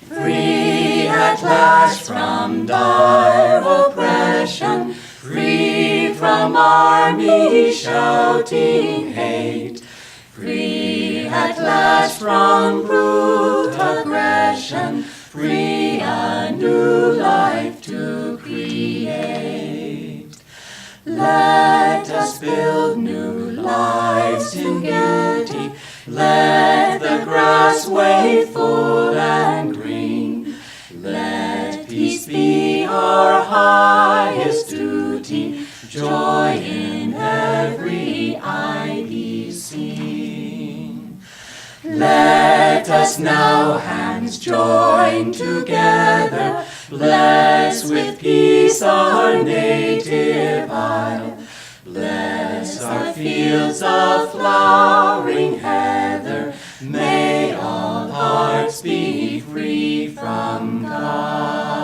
Free at last from dire oppression, free from armies shouting hate, free at last from brute aggression, free a new life to create. Let us build new lives in beauty, let the grass wave full and green, let peace be our highest duty, joy in every eye be seen. Let us now hands join together, bless with peace our native isle, bless our fields of flowering heather, may all hearts be free from guile.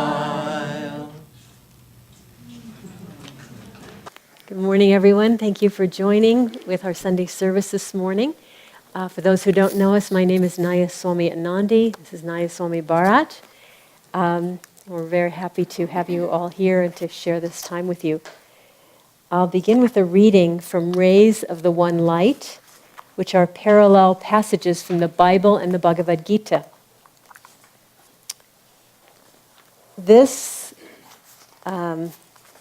Good morning, everyone. Thank you for joining with our Sunday service this morning. For those who don't know us, my name is Nayaswami Anandi. This is Nayaswami Bharat. We're very happy to have you all here and to share this time with you. I'll begin with a reading from Rays of the One Light, which are parallel passages from the Bible and the Bhagavad Gita. This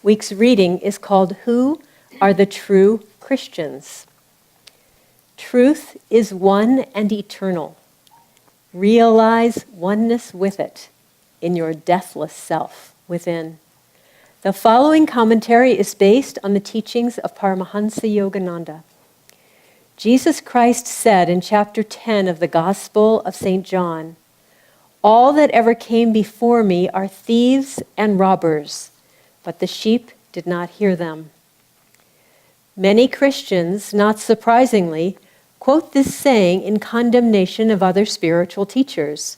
week's reading is called Who Are the True Christians? Truth is one and eternal. Realize oneness with it in your deathless self within. The following commentary is based on the teachings of Paramahansa Yogananda. Jesus Christ said in chapter 10 of the Gospel of St. John, "All that ever came before me are thieves and robbers, but the sheep did not hear them." Many Christians, not surprisingly, quote this saying in condemnation of other spiritual teachers,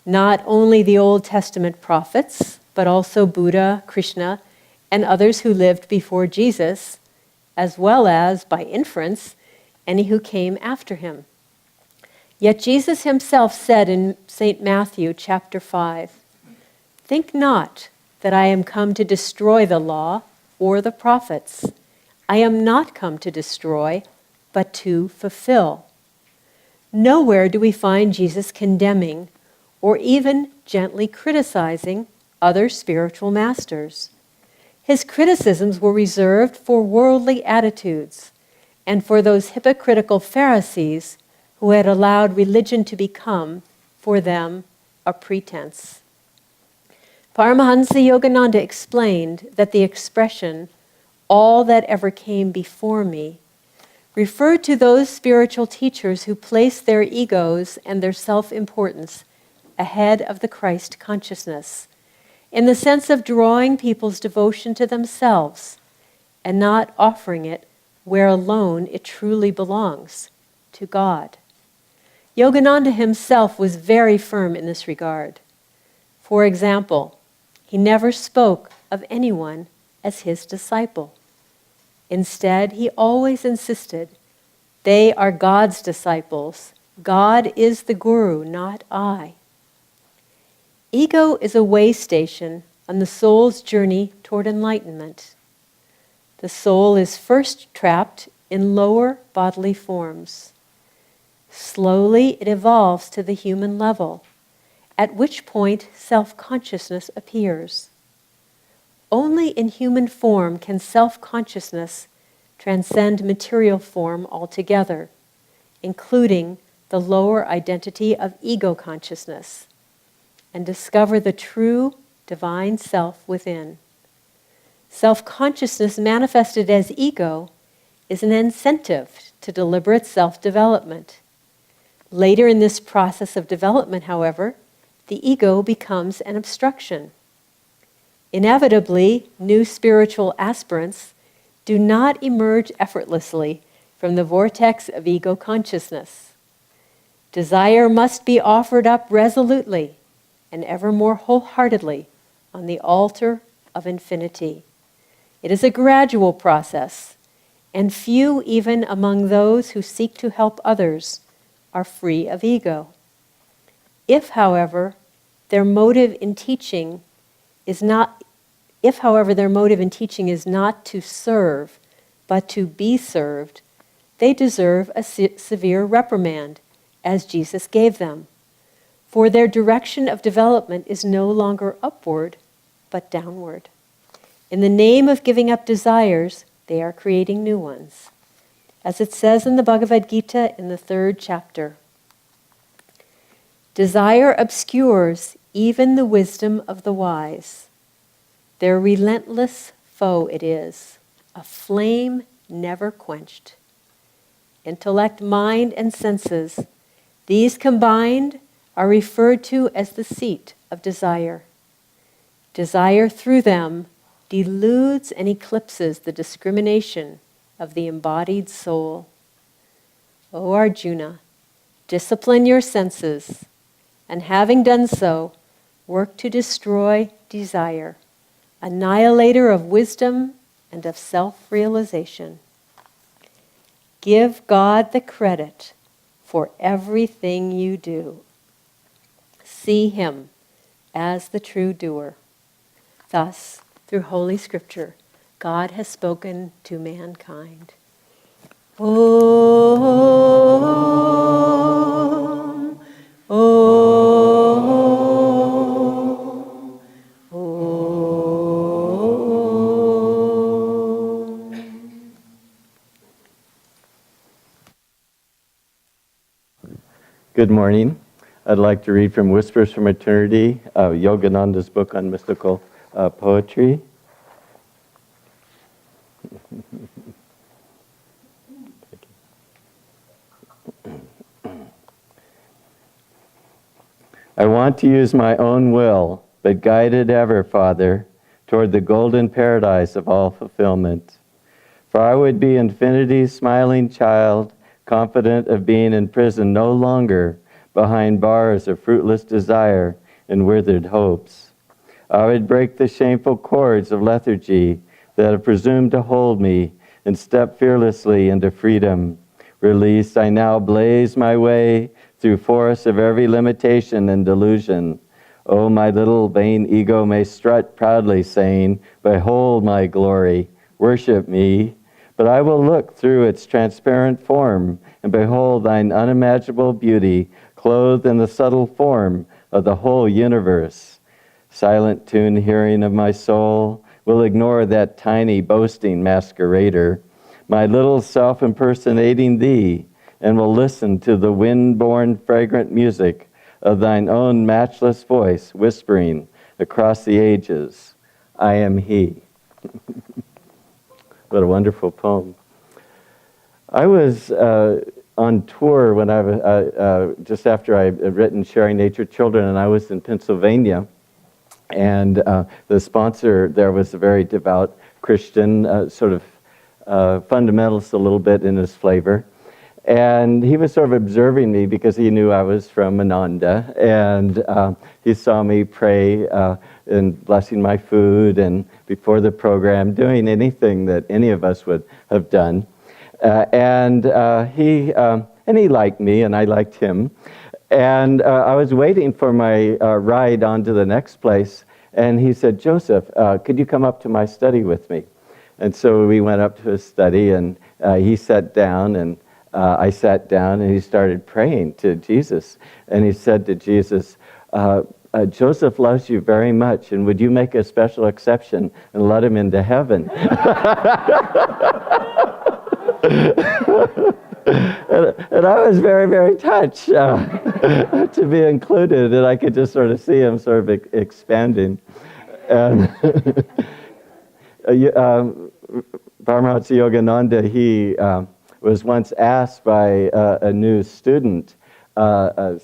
not only the Old Testament prophets, but also Buddha, Krishna, and others who lived before Jesus, as well as, by inference, any who came after him. Yet Jesus himself said in St. Matthew chapter 5, "Think not that I am come to destroy the law or the prophets. I am not come to destroy, but to fulfill." Nowhere do we find Jesus condemning or even gently criticizing other spiritual masters. His criticisms were reserved for worldly attitudes and for those hypocritical Pharisees who had allowed religion to become, for them, a pretense. Paramahansa Yogananda explained that the expression, "all that ever came before me," referred to those spiritual teachers who placed their egos and their self-importance ahead of the Christ consciousness, in the sense of drawing people's devotion to themselves and not offering it where alone it truly belongs, to God. Yogananda himself was very firm in this regard. For example, he never spoke of anyone as his disciple. Instead, he always insisted, "They are God's disciples. God is the guru, not I." Ego is a way station on the soul's journey toward enlightenment. The soul is first trapped in lower bodily forms. Slowly it evolves to the human level, at which point self-consciousness appears. Only in human form can self-consciousness transcend material form altogether, including the lower identity of ego consciousness, and discover the true divine self within. Self-consciousness manifested as ego is an incentive to deliberate self-development. Later in this process of development, however, the ego becomes an obstruction. Inevitably, new spiritual aspirants do not emerge effortlessly from the vortex of ego consciousness. Desire must be offered up resolutely and ever more wholeheartedly on the altar of infinity. It is a gradual process, and few even among those who seek to help others are free of ego. If, however, Their motive in teaching is not, if however their motive in teaching is not to serve, but to be served, they deserve a severe reprimand, as Jesus gave them. For their direction of development is no longer upward, but downward. In the name of giving up desires, they are creating new ones. As it says in the Bhagavad Gita in the 3rd chapter, desire obscures even the wisdom of the wise. Their relentless foe it is, a flame never quenched. Intellect, mind, and senses, these combined are referred to as the seat of desire. Desire through them deludes and eclipses the discrimination of the embodied soul. O Arjuna, discipline your senses, and having done so, work to destroy desire, annihilator of wisdom and of self-realization. Give God the credit for everything you do. See Him as the true doer. Thus, through Holy Scripture, God has spoken to mankind. Om, Om, Om. Good morning. I'd like to read from Whispers from Eternity, Yogananda's book on mystical poetry. I want to use my own will, but guided ever, Father, toward the golden paradise of all fulfillment. For I would be infinity's smiling child, confident of being in prison no longer behind bars of fruitless desire and withered hopes. I would break the shameful cords of lethargy that have presumed to hold me and step fearlessly into freedom. Released, I now blaze my way through forests of every limitation and delusion. Oh, my little vain ego may strut proudly, saying, behold my glory, worship me. But I will look through its transparent form and behold thine unimaginable beauty, clothed in the subtle form of the whole universe. Silent tune hearing of my soul will ignore that tiny boasting masquerader, my little self impersonating thee, and will listen to the wind-borne fragrant music of thine own matchless voice whispering across the ages, I am he. What a wonderful poem. I was on tour when I was just after I had written Sharing Nature Children, and I was in Pennsylvania, and the sponsor there was a very devout Christian, sort of fundamentalist a little bit in his flavor. And he was sort of observing me because he knew I was from Ananda, and he saw me pray and blessing my food and before the program, doing anything that any of us would have done. And he liked me, and I liked him. And I was waiting for my ride on to the next place, and he said, Joseph, could you come up to my study with me? And so we went up to his study, and he sat down, and I sat down, and he started praying to Jesus. And he said to Jesus, Joseph loves you very much, and would you make a special exception and let him into heaven? And I was very, very touched to be included, and I could just sort of see him sort of expanding. And Paramahansa Yogananda, he was once asked by a new student, said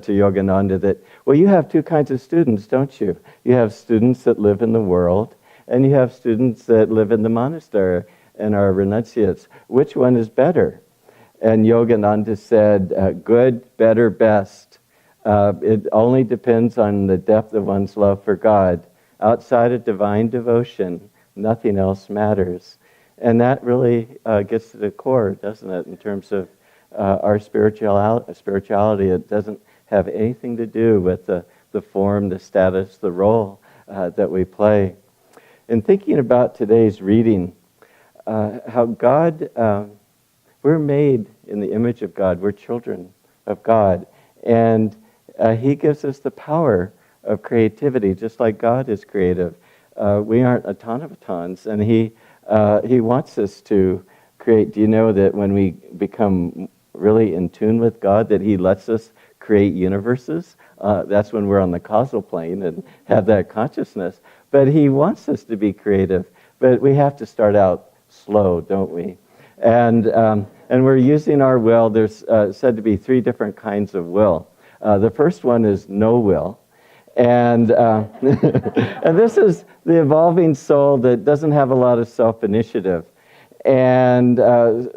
to Yogananda that, well, you have two kinds of students, don't you? You have students that live in the world, and you have students that live in the monastery and are renunciates. Which one is better? And Yogananda said, good, better, best. It only depends on the depth of one's love for God. Outside of divine devotion, nothing else matters. And that really gets to the core, doesn't it, in terms of our spirituality. It doesn't have anything to do with the the form, the status, the role that we play. In thinking about today's reading, how God, we're made in the image of God. We're children of God. And He gives us the power of creativity, just like God is creative. We aren't automatons, and He wants us to create. Do you know that when we become really in tune with God, that He lets us create universes? That's when we're on the causal plane and have that consciousness. But He wants us to be creative. But we have to start out slow, don't we? And we're using our will. There's said to be 3 different kinds of will. The first one is no will. And and this is the evolving soul that doesn't have a lot of self-initiative. And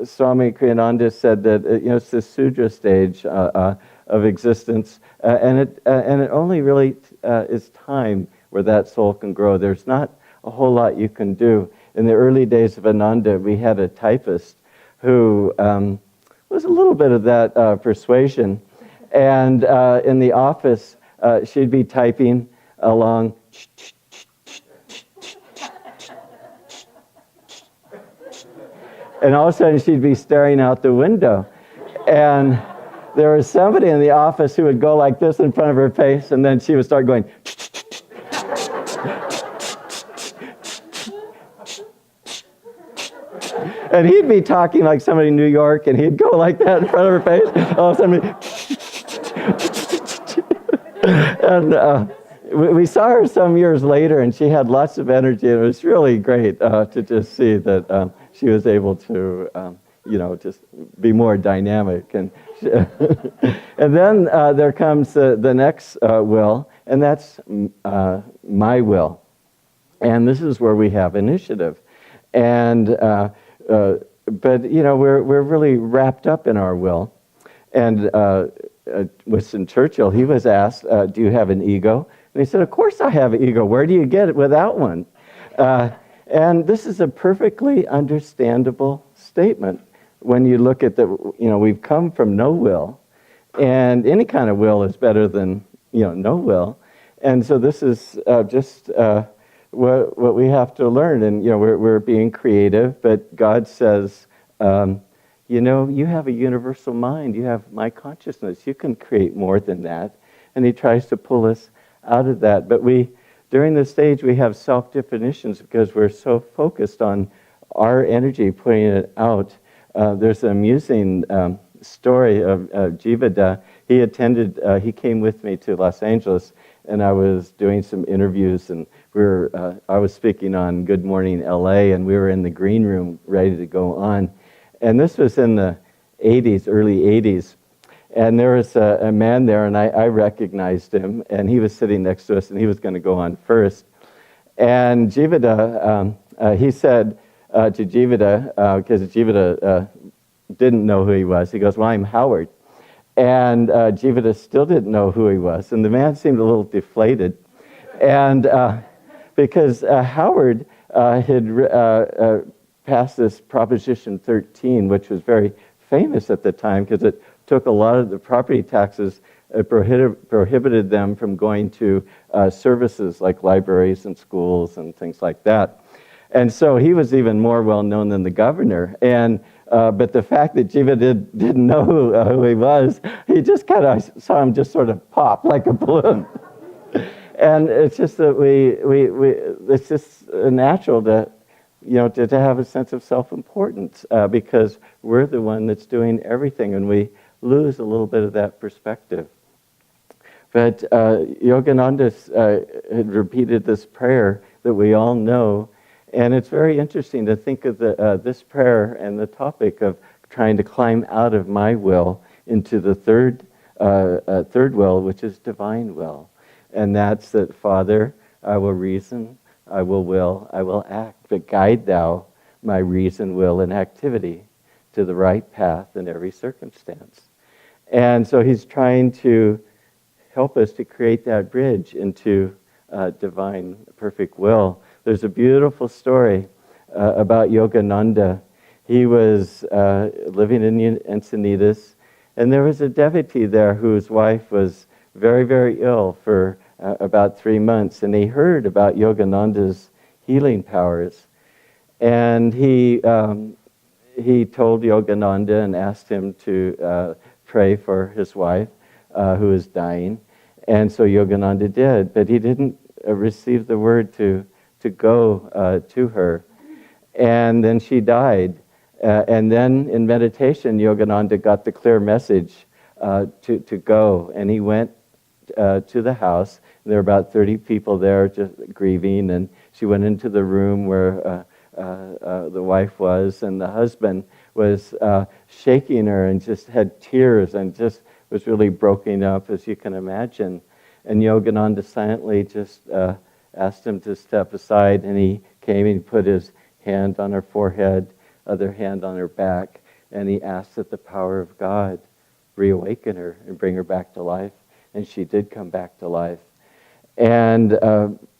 Swami Kriyananda said that it's the Sudra stage of existence, and it only really is time where that soul can grow. There's not a whole lot you can do. In the early days of Ananda, we had a typist who was a little bit of that persuasion, and in the office, she'd be typing along, and all of a sudden she'd be staring out the window. And there was somebody in the office who would go like this in front of her face, and then she would start going, and he'd be talking like somebody in New York, and he'd go like that in front of her face. All of a sudden, and we saw her some years later, and she had lots of energy, and it was really great to just see that she was able to, just be more dynamic. And and then there comes the next will, and that's my will. And this is where we have initiative. And but we're really wrapped up in our will. And Winston Churchill, he was asked, "Do you have an ego?" And he said, "Of course I have an ego. Where do you get it without one?" And this is a perfectly understandable statement when you look at we've come from no will, and any kind of will is better than no will. And so this is just what we have to learn. And we're being creative, but God says, you have a universal mind. You have my consciousness. You can create more than that. And He tries to pull us out of that. But during this stage, we have self-definitions because we're so focused on our energy, putting it out. There's an amusing story of Jivada. He came with me to Los Angeles, and I was doing some interviews, and I was speaking on Good Morning LA, and we were in the green room ready to go on. And this was in the 80s, early 80s. And there was a man there, and I recognized him, and he was sitting next to us, and he was going to go on first. And Jivada, he said to Jivada, because Jivada didn't know who he was, he goes, "Well, I'm Howard." And Jivada still didn't know who he was, and the man seemed a little deflated. And because Howard had passed this Proposition 13, which was very famous at the time because it took a lot of the property taxes, prohibited them from going to services like libraries and schools and things like that. And so he was even more well-known than the governor. And but the fact that Jiva didn't know who he was, he just kind of saw him just sort of pop like a balloon. And it's just that it's just natural to have a sense of self-importance because we're the one that's doing everything, and we lose a little bit of that perspective. But Yogananda had repeated this prayer that we all know, and it's very interesting to think of this prayer and the topic of trying to climb out of my will into the third will, which is divine will. And that's that, Father, I will reason, I will act, but guide Thou my reason, will, and activity to the right path in every circumstance. And so He's trying to help us to create that bridge into divine perfect will. There's a beautiful story about Yogananda. He was living in Encinitas, and there was a devotee there whose wife was very, very ill for about 3 months, and he heard about Yogananda's healing powers. And he told Yogananda and asked him to pray for his wife who was dying. And so Yogananda did, but he didn't receive the word to go to her. And then she died. And then in meditation, Yogananda got the clear message to go. And he went to the house. There were about 30 people there just grieving. And she went into the room where the wife was. And the husband was shaking her and just had tears and just was really broken up, as you can imagine. And Yogananda silently just asked him to step aside. And he came and put his hand on her forehead, other hand on her back, and he asked that the power of God reawaken her and bring her back to life. And she did come back to life. And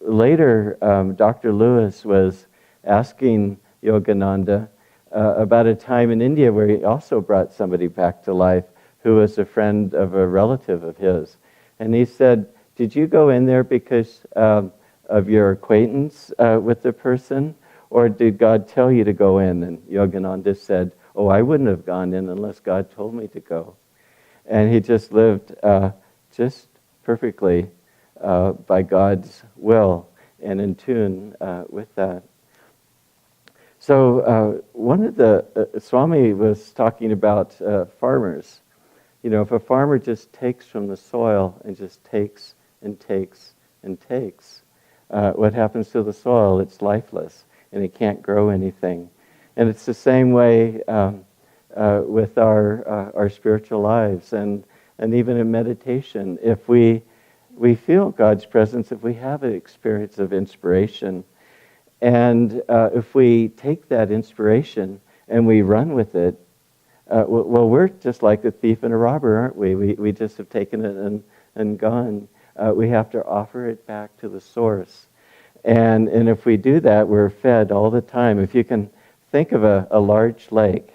later, Dr. Lewis was asking Yogananda about a time in India where he also brought somebody back to life who was a friend of a relative of his. And he said, did you go in there because of your acquaintance with the person? Or did God tell you to go in? And Yogananda said, oh, I wouldn't have gone in unless God told me to go. And he just lived just perfectly by God's will and in tune with that. So one of the, Swami was talking about farmers. You know, if a farmer just takes from the soil and just takes and takes and takes, what happens to the soil? It's lifeless. And it can't grow anything. And it's the same way with our spiritual lives and even in meditation. If we feel God's presence, if we have an experience of inspiration, and if we take that inspiration and we run with it, well, we're just like a thief and a robber, aren't we? We just have taken it and gone. We have to offer it back to the source. And if we do that, we're fed all the time. If you can think of a large lake,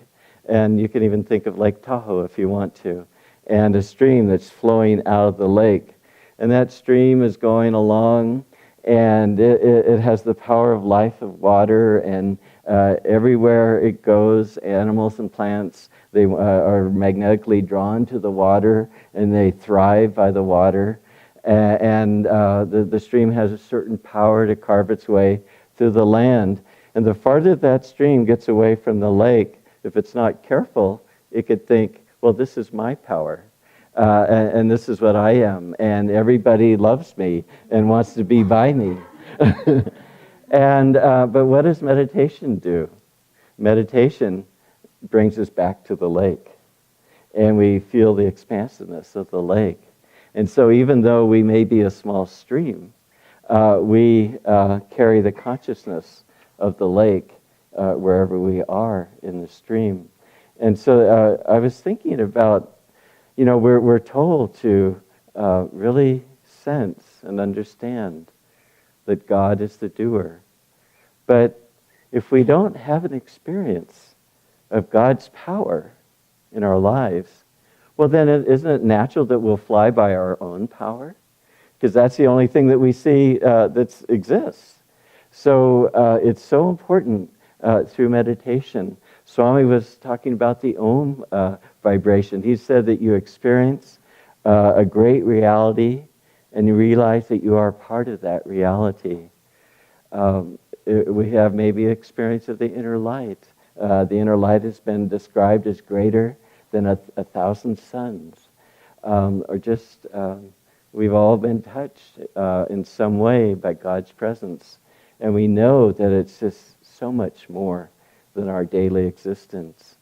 and you can even think of Lake Tahoe if you want to, and a stream that's flowing out of the lake. And that stream is going along, and it has the power of life of water, and everywhere it goes, animals and plants, they are magnetically drawn to the water, and they thrive by the water. And the stream has a certain power to carve its way through the land. And the farther that stream gets away from the lake, if it's not careful, it could think, well, this is my power. And this is what I am. And everybody loves me and wants to be by me. But what does meditation do? Meditation brings us back to the lake. And we feel the expansiveness of the lake. And so even though we may be a small stream, we carry the consciousness of the lake wherever we are in the stream. And so I was thinking about, you know, we're told to really sense and understand that God is the doer. But if we don't have an experience of God's power in our lives, well, then isn't it natural that we'll fly by our own power? Because that's the only thing that we see that exists. So it's so important through meditation. Swami was talking about the Om vibration. He said that you experience a great reality and you realize that you are part of that reality. We have maybe experience of the inner light. The inner light has been described as greater than 1,000 suns. We've all been touched in some way by God's presence. And we know that it's just so much more than our daily existence.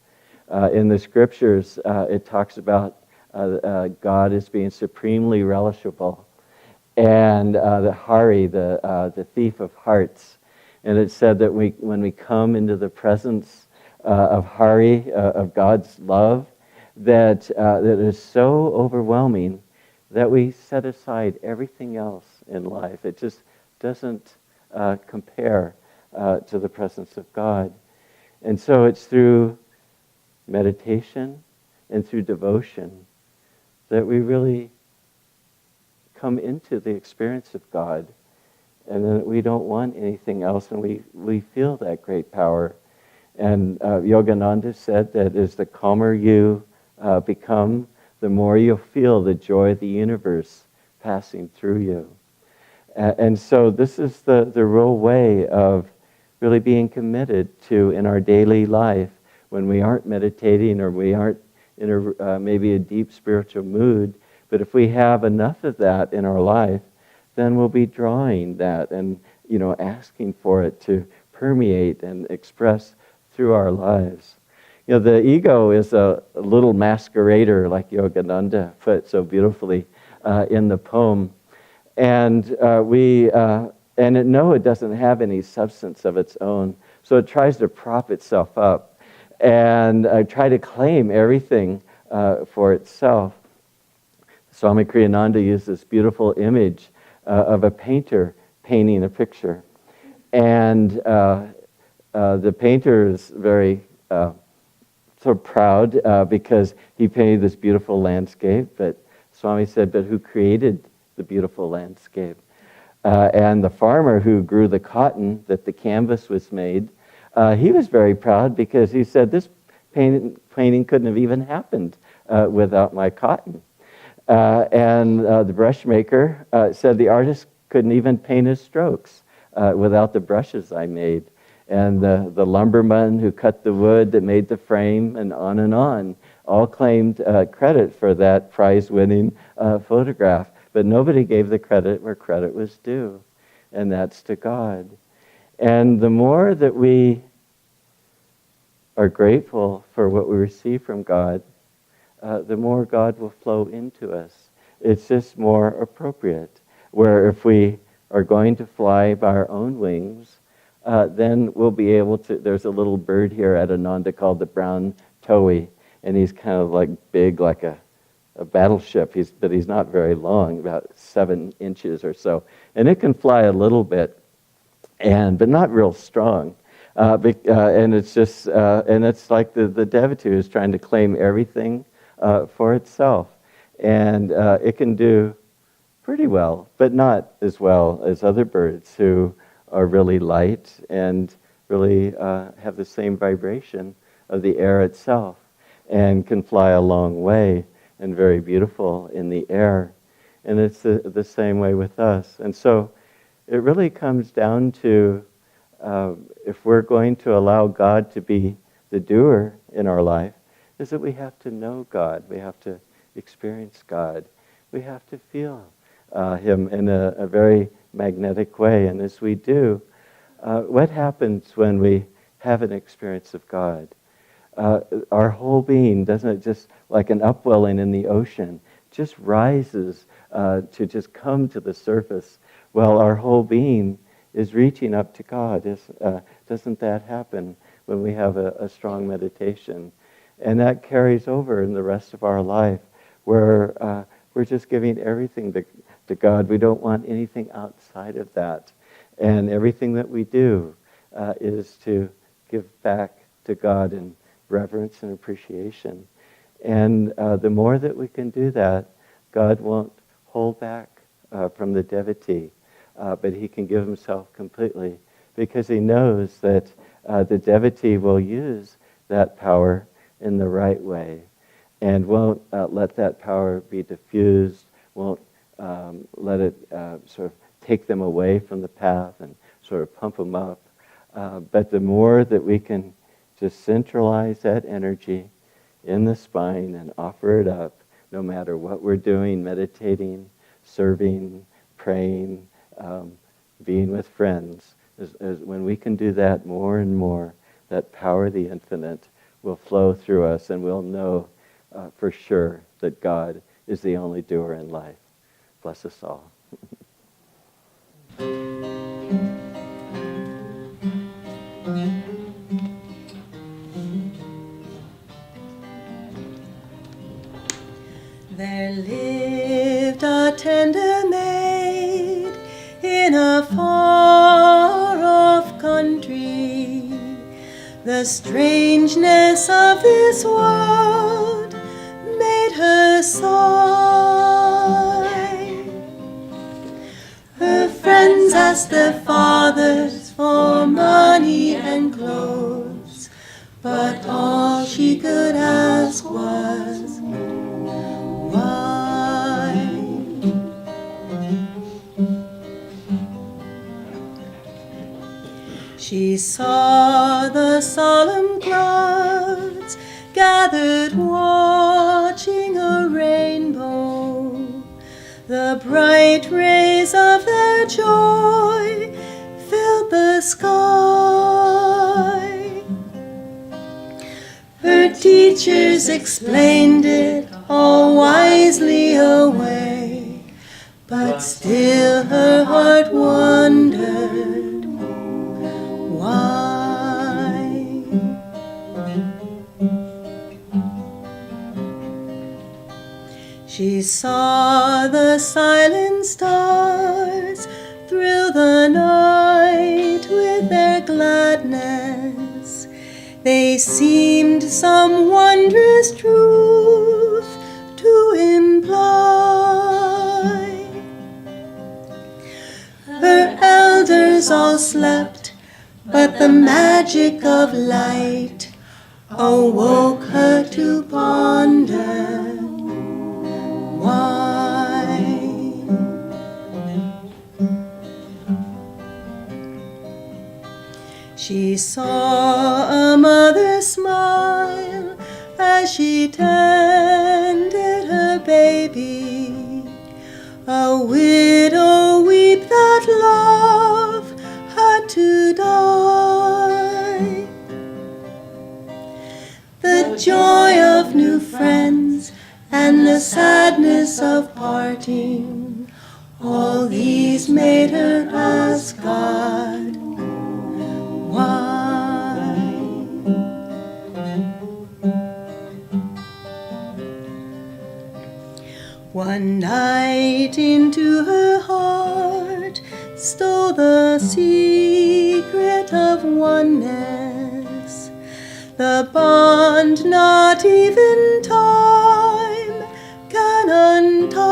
In the scriptures, it talks about God as being supremely relishable. And the Hari, the thief of hearts. And it said that when we come into the presence of Hari, of God's love, that is so overwhelming that we set aside everything else in life. It just doesn't compare to the presence of God. And so it's through meditation and through devotion that we really come into the experience of God, and then we don't want anything else, and we feel that great power. And Yogananda said that as the calmer you become, the more you'll feel the joy of the universe passing through you. And so this is the real way of really being committed to in our daily life when we aren't meditating or we aren't in maybe a deep spiritual mood. But if we have enough of that in our life, then we'll be drawing that and asking for it to permeate and express through our lives. The ego is a little masquerader, like Yogananda put so beautifully in the poem. And it doesn't have any substance of its own. So it tries to prop itself up and try to claim everything for itself. Swami Kriyananda used this beautiful image of a painter painting a picture. And the painter is very so proud because he painted this beautiful landscape. But Swami said, but who created the beautiful landscape? And the farmer who grew the cotton that the canvas was made, he was very proud because he said, this painting couldn't have even happened without my cotton. And the brush maker said the artist couldn't even paint his strokes without the brushes I made. And the lumberman who cut the wood that made the frame, and on, all claimed credit for that prize-winning photograph. But nobody gave the credit where credit was due, and that's to God. And the more that we are grateful for what we receive from God, the more God will flow into us. It's just more appropriate. Where if we are going to fly by our own wings, then we'll be able to. There's a little bird here at Ananda called the brown towhee, and he's kind of like big, like a battleship. But he's not very long, about 7 inches or so, and it can fly a little bit, but not real strong. And it's just and it's like the devotee is trying to claim everything for itself, and it can do pretty well, but not as well as other birds who are really light and really have the same vibration of the air itself and can fly a long way and very beautiful in the air. And it's the same way with us. And so it really comes down to if we're going to allow God to be the doer in our life, is that we have to know God. We have to experience God. We have to feel Him in a very magnetic way. And as we do, what happens when we have an experience of God? Our whole being, doesn't it just like an upwelling in the ocean, just rises to just come to the surface? Well, our whole being is reaching up to God. Doesn't that happen when we have a strong meditation? And that carries over in the rest of our life, where we're just giving everything to God. We don't want anything outside of that. And everything that we do is to give back to God in reverence and appreciation. And the more that we can do that, God won't hold back from the devotee, but he can give himself completely, because he knows that the devotee will use that power in the right way and won't let that power be diffused, won't let it sort of take them away from the path and sort of pump them up. But the more that we can just centralize that energy in the spine and offer it up, no matter what we're doing, meditating, serving, praying, being with friends, when we can do that more and more, that power of the infinite will flow through us, and we'll know for sure that God is the only doer in life. Bless us all. There lived a tender maid in a far-off country. The strangeness of this world made her sigh. sons asked their fathers for money and clothes, but all she could ask was, why? She saw the solemn clouds gathered watching a rainbow. The bright rays of their joy filled the sky. Her teachers explained it all wisely away, but still her heart wondered, why? She saw the silent stars thrill the night with their gladness. They seemed some wondrous truth to imply. Her elders all slept, but the magic of light awoke her to ponder, why? She saw a mother smile as she tended her baby, a widow weep that love had to die. The joy of new friends and the sadness of parting, all these made her ask God, why? One night into her heart stole the secret of oneness, the bond not even time can untie.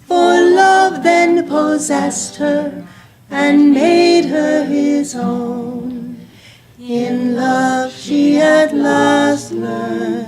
For love then possessed her and made her his own. In love she at last learned,